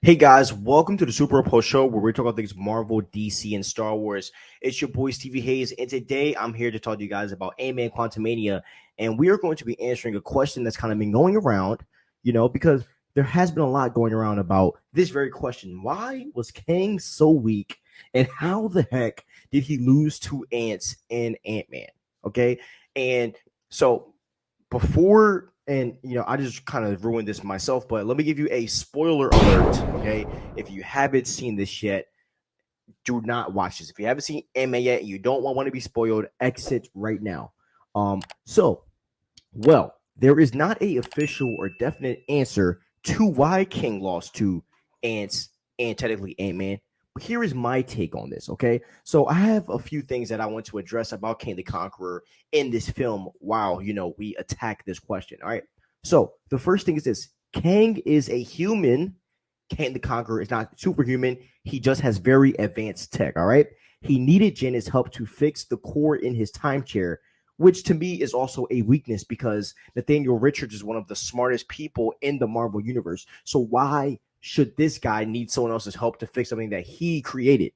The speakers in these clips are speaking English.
Hey guys, welcome to the Super Post Show where we talk about things Marvel, DC, and Star Wars. It's your boy Stevie Hayes, and today I'm here to talk to you guys about Ant-Man Quantumania, and we are going to be answering a question that's kind of been going around, because there has been a lot going around about this very question. Why was Kang so weak, and how the heck did he lose to ants in Ant-Man? Okay, and so before and I just kind of ruined this myself, but let me give you a spoiler alert. Okay, if you haven't seen this yet, do not watch this. If you haven't seen Emma yet and you don't want to be spoiled, exit right now. Well, there is not a official or definite answer to why King lost to ants and technically Ant-Man. But here is my take on this, okay? So I have a few things that I want to address about King the Conqueror in this film while, we attack this question, all right? So the first thing is this. Kang is a human. Kang the Conqueror is not superhuman. He just has very advanced tech, all right? He needed Janet's help to fix the core in his time chair, which to me is also a weakness because Nathaniel Richards is one of the smartest people in the Marvel universe. So why should this guy need someone else's help to fix something that he created?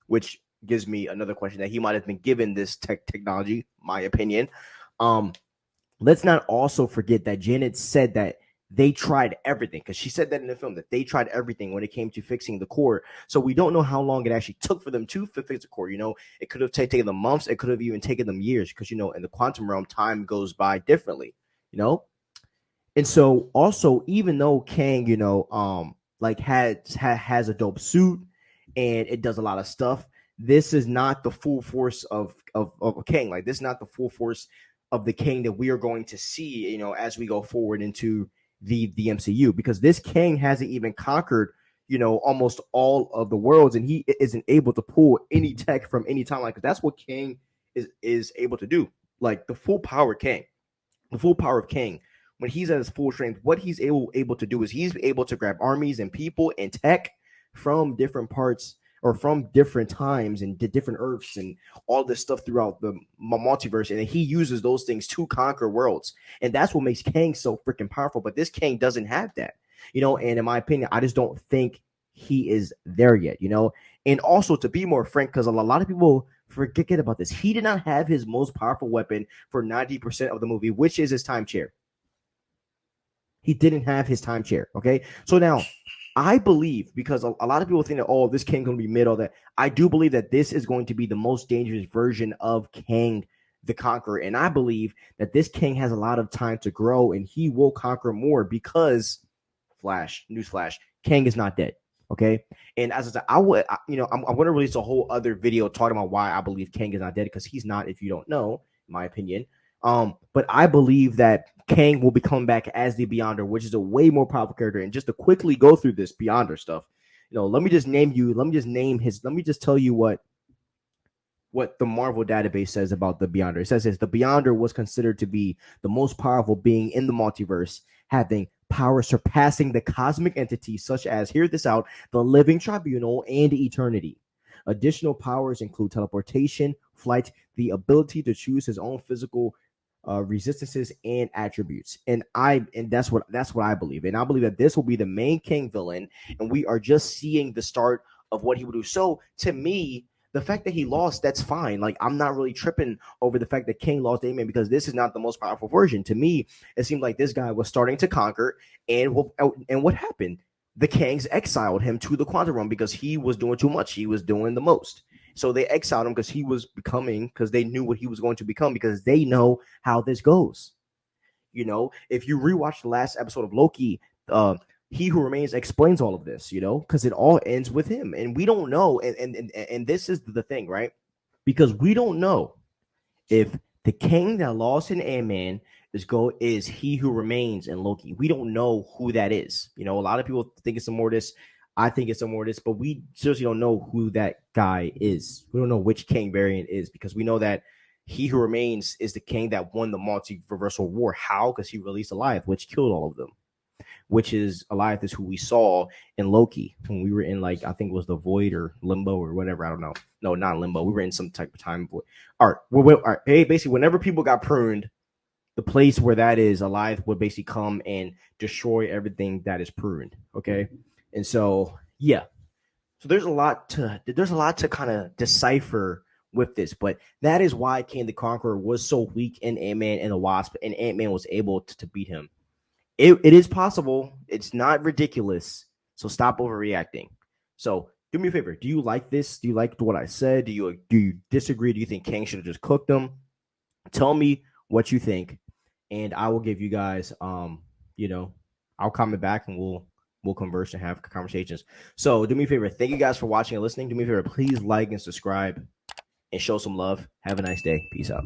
Which gives me another question that he might have been given this technology, my opinion. Let's not also forget that Janet said that they tried everything, because she said that in the film that they tried everything when it came to fixing the core. So we don't know how long it actually took for them to fix the core. It could have taken them months. It could have even taken them years because, in the quantum realm, time goes by differently, you know? And so also, even though Kang, like has a dope suit and it does a lot of stuff, this is not the full force of Kang. Like, this is not the full force of the Kang that we are going to see, as we go forward into the MCU, because this Kang hasn't even conquered, almost all of the worlds, and he isn't able to pull any tech from any timeline, because that's what Kang is able to do. Like, the full power of Kang, when he's at his full strength, what he's able to do is he's able to grab armies and people and tech from different parts or from different times and different Earths and all this stuff throughout the multiverse, and he uses those things to conquer worlds, and that's what makes Kang so freaking powerful. But this Kang doesn't have that, and in my opinion, I just don't think he is there yet, and also, to be more frank, because a lot of people forget about this, he did not have his most powerful weapon for 90% of the movie, which is his time chair. He didn't have his time chair. Okay. So now I believe, because a lot of people think that, oh, this Kang going to be mid, all that. I do believe that this is going to be the most dangerous version of Kang the Conqueror. And I believe that this Kang has a lot of time to grow and he will conquer more because, newsflash, Kang is not dead. Okay. And as I said, I'm going to release a whole other video talking about why I believe Kang is not dead, because he's not, if you don't know, in my opinion. But I believe that Kang will be coming back as the Beyonder, which is a way more powerful character. And just to quickly go through this Beyonder stuff, let me just tell you what the Marvel database says about the Beyonder. It says this: the Beyonder was considered to be the most powerful being in the multiverse, having power surpassing the cosmic entities such as, hear this out, the Living Tribunal and Eternity. Additional powers include teleportation, flight, the ability to choose his own physical resistances and attributes. And that's what I believe. And I believe that this will be the main Kang villain, and we are just seeing the start of what he will do. So to me, the fact that he lost, that's fine. Like, I'm not really tripping over the fact that Kang lost Ant-Man, because this is not the most powerful version. To me, it seemed like this guy was starting to conquer, and what happened? The Kangs exiled him to the quantum realm because he was doing too much. He was doing the most. So they exiled him because they knew what he was going to become, because they know how this goes. If you rewatch the last episode of Loki, He Who Remains explains all of this, because it all ends with him. And we don't know. And this is the thing, right? Because we don't know if the Kang that lost in Ant-Man is He Who Remains in Loki. We don't know who that is. A lot of people think it's a Mortis. I think it's a Mortis, but we seriously don't know who that guy is. We don't know which Kang variant is, because we know that He Who Remains is the Kang that won the multiversal war. How? Because he released Goliath, which killed all of them. Which is Goliath is who we saw in Loki when we were in, like, I think it was the Void or Limbo or whatever. I don't know. No, not Limbo. We were in some type of time void. All right. Hey, basically, whenever people got pruned, the place where that is, Goliath would basically come and destroy everything that is pruned. Okay. And so, yeah. So there's a lot to kind of decipher with this, but that is why Kang the Conqueror was so weak in Ant-Man and the Wasp, and Ant-Man was able to beat him. It is possible. It's not ridiculous. So stop overreacting. So do me a favor. Do you like this? Do you like what I said? Do you disagree? Do you think Kang should have just cooked them? Tell me what you think, and I will give you guys you know, I'll comment back and we'll converse and have conversations. So do me a favor. Thank you guys for watching and listening. Do me a favor. Please like and subscribe and show some love. Have a nice day. Peace out.